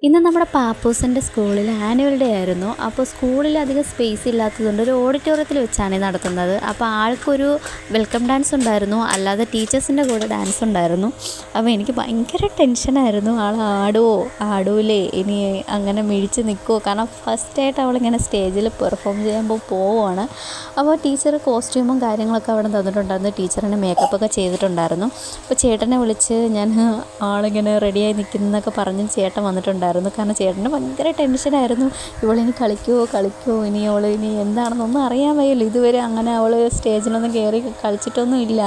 ഇന്ന് നമ്മുടെ പാപ്പൂസിൻ്റെ സ്കൂളിൽ ആനുവൽ ഡേ ആയിരുന്നു. അപ്പോൾ സ്കൂളിൽ അധികം സ്പേസ് ഇല്ലാത്തതുകൊണ്ട് ഒരു ഓഡിറ്റോറിയത്തിൽ വെച്ചാണ് നടത്തുന്നത്. അപ്പോൾ ആൾക്കൊരു വെൽക്കം ഡാൻസ് ഉണ്ടായിരുന്നു, അല്ലാതെ ടീച്ചേഴ്സിൻ്റെ കൂടെ ഡാൻസ് ഉണ്ടായിരുന്നു. അപ്പോൾ എനിക്ക് ഭയങ്കര ടെൻഷനായിരുന്നു, ആൾ ആടൂലേ, ഇനി അങ്ങനെ മിഴിച്ച് നിൽക്കുമോ, കാരണം ഫസ്റ്റായിട്ട് അവളിങ്ങനെ സ്റ്റേജിൽ പെർഫോം ചെയ്യുമ്പോൾ പോവുകയാണ്. അപ്പോൾ ടീച്ചർ കോസ്റ്റ്യൂമും കാര്യങ്ങളൊക്കെ അവിടെ തന്നിട്ടുണ്ടായിരുന്നു, ടീച്ചറിന് മേക്കപ്പൊക്കെ ചെയ്തിട്ടുണ്ടായിരുന്നു. അപ്പോൾ ചേട്ടനെ വിളിച്ച് ഞാൻ ആളിങ്ങനെ റെഡിയായി നിൽക്കുന്നതൊക്കെ പറഞ്ഞ് ചേട്ടൻ വന്നിട്ടുണ്ടായിരുന്നു. കാരണം ചേട്ടന് ഭയങ്കര ടെൻഷനായിരുന്നു, ഇവളിനി കളിക്കുമോ, ഇനി എന്താണെന്നൊന്നും അറിയാൻ വയ്യല്ലോ, ഇതുവരെ അങ്ങനെ അവൾ സ്റ്റേജിലൊന്നും കയറി കളിച്ചിട്ടൊന്നും ഇല്ല.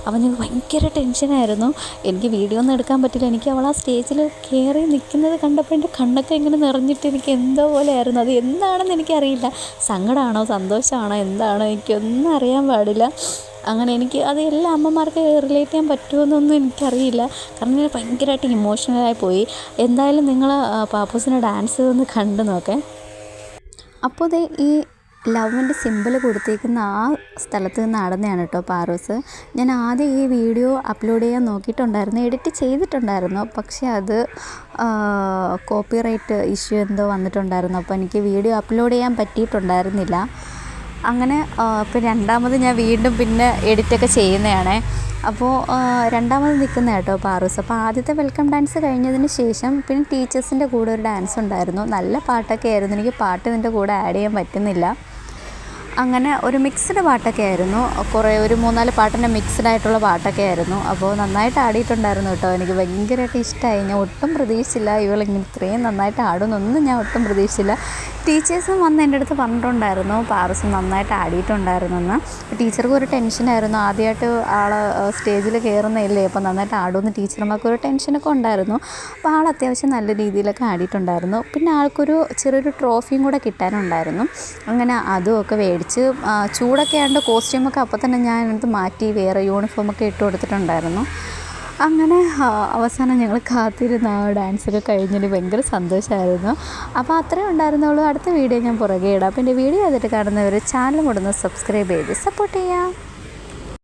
അപ്പം ഞങ്ങൾക്ക് ഭയങ്കര ടെൻഷനായിരുന്നു. എനിക്ക് വീഡിയോ ഒന്നും എടുക്കാൻ പറ്റില്ല. എനിക്ക് അവൾ ആ സ്റ്റേജിൽ കയറി നിൽക്കുന്നത് കണ്ടപ്പോൾ എൻ്റെ കണ്ണൊക്കെ ഇങ്ങനെ നിറഞ്ഞിട്ട് എനിക്ക് എന്തോ പോലെ ആയിരുന്നു. അത് എന്താണെന്ന് എനിക്കറിയില്ല, സങ്കടമാണോ സന്തോഷമാണോ എന്താണോ എനിക്കൊന്നും അറിയാൻ പാടില്ല. അങ്ങനെ എനിക്ക് അത് എല്ലാ അമ്മമാർക്ക് റിലേറ്റ് ചെയ്യാൻ പറ്റുമെന്നൊന്നും എനിക്കറിയില്ല, കാരണം ഞാൻ ഭയങ്കരമായിട്ട് ഇമോഷണലായി പോയി. എന്തായാലും നിങ്ങൾ പാപ്പൂസിൻ്റെ ഡാൻസ് ഒന്ന് കണ്ടു നോക്കേ. അപ്പോൾ ദേ ഈ ലവിൻ്റെ സിമ്പിൾ കൊടുത്തേക്കുന്ന ആ സ്ഥലത്ത് നിന്ന് നടന്നതാണ് കേട്ടോ പാറൂസ്. ഞാൻ ആദ്യം ഈ വീഡിയോ അപ്ലോഡ് ചെയ്യാൻ നോക്കിയിട്ടുണ്ടായിരുന്നു, എഡിറ്റ് ചെയ്തിട്ടുണ്ടായിരുന്നു, പക്ഷേ അത് കോപ്പിറൈറ്റ് ഇഷ്യൂ എന്തോ വന്നിട്ടുണ്ടായിരുന്നു. അപ്പോൾ എനിക്ക് വീഡിയോ അപ്ലോഡ് ചെയ്യാൻ പറ്റിയിട്ടുണ്ടായിരുന്നില്ല. അങ്ങനെ ഇപ്പോൾ രണ്ടാമത് ഞാൻ വീണ്ടും പിന്നെ എഡിറ്റൊക്കെ ചെയ്യുന്നതാണേ. അപ്പോൾ രണ്ടാമത് നിൽക്കുന്ന കേട്ടോ പാറൂസ്. അപ്പോൾ ആദ്യത്തെ വെൽക്കം ഡാൻസ് കഴിഞ്ഞതിന് ശേഷം പിന്നെ ടീച്ചേഴ്സിൻ്റെ കൂടെ ഒരു ഡാൻസ് ഉണ്ടായിരുന്നു. നല്ല പാട്ടൊക്കെ ആയിരുന്നു, എനിക്ക് പാട്ട് ഇതിൻ്റെ കൂടെ ആഡ് ചെയ്യാൻ പറ്റുന്നില്ല. അങ്ങനെ ഒരു മിക്സ്ഡ് പാട്ടൊക്കെ ആയിരുന്നു, ഒരു 3-4 പാട്ടിൻ്റെ മിക്സ്ഡ് ആയിട്ടുള്ള പാട്ടൊക്കെ ആയിരുന്നു. അപ്പോൾ നന്നായിട്ട് ആടിയിട്ടുണ്ടായിരുന്നു കേട്ടോ, എനിക്ക് ഭയങ്കരമായിട്ട് ഇഷ്ടമായി. ഞാൻ ഒട്ടും പ്രതീക്ഷിച്ചില്ല ഇവളിങ്ങനെ ഇത്രയും നന്നായിട്ട് ആടുമെന്നൊന്നും ഞാൻ ഒട്ടും പ്രതീക്ഷിച്ചില്ല. ടീച്ചേഴ്സും വന്ന് എൻ്റെ അടുത്ത് പറഞ്ഞിട്ടുണ്ടായിരുന്നു പാറൂസ് നന്നായിട്ട് ആടിയിട്ടുണ്ടായിരുന്നെന്ന്. ടീച്ചർക്ക് ഒരു ടെൻഷനായിരുന്നു, ആദ്യമായിട്ട് ആൾ സ്റ്റേജിൽ കയറുന്നില്ലേ, അപ്പോൾ നന്നായിട്ട് ആടുമെന്ന് ടീച്ചർമാർക്ക് ഒരു ടെൻഷനൊക്കെ ഉണ്ടായിരുന്നു. അപ്പോൾ ആൾ അത്യാവശ്യം നല്ല രീതിയിലൊക്കെ ആടിയിട്ടുണ്ടായിരുന്നു. പിന്നെ ആൾക്കൊരു ചെറിയൊരു ട്രോഫിയും കൂടെ കിട്ടാനുണ്ടായിരുന്നു. അങ്ങനെ അതുമൊക്കെ മേടിച്ച് ചൂടൊക്കെ ആയതുകൊണ്ട് കോസ്റ്റ്യൂമൊക്കെ അപ്പോൾ തന്നെ ഞാൻ എടുത്ത് മാറ്റി വേറെ യൂണിഫോമൊക്കെ ഇട്ട് കൊടുത്തിട്ടുണ്ടായിരുന്നു. അങ്ങനെ അവസാനം ഞങ്ങൾ കാത്തിരുന്ന ആ ഡാൻസൊക്കെ കഴിഞ്ഞിട്ട് ഭയങ്കര സന്തോഷമായിരുന്നു. അപ്പോൾ അത്രയും ഉണ്ടായിരുന്നുള്ളൂ. അടുത്ത വീഡിയോ ഞാൻ പുറകെ ഇടാം. അപ്പോൾ എൻ്റെ വീഡിയോ ചെയ്തിട്ട് കാണുന്നവർ ചാനൽ കൂടെ ഒന്ന് സബ്സ്ക്രൈബ് ചെയ്ത് സപ്പോർട്ട് ചെയ്യാം.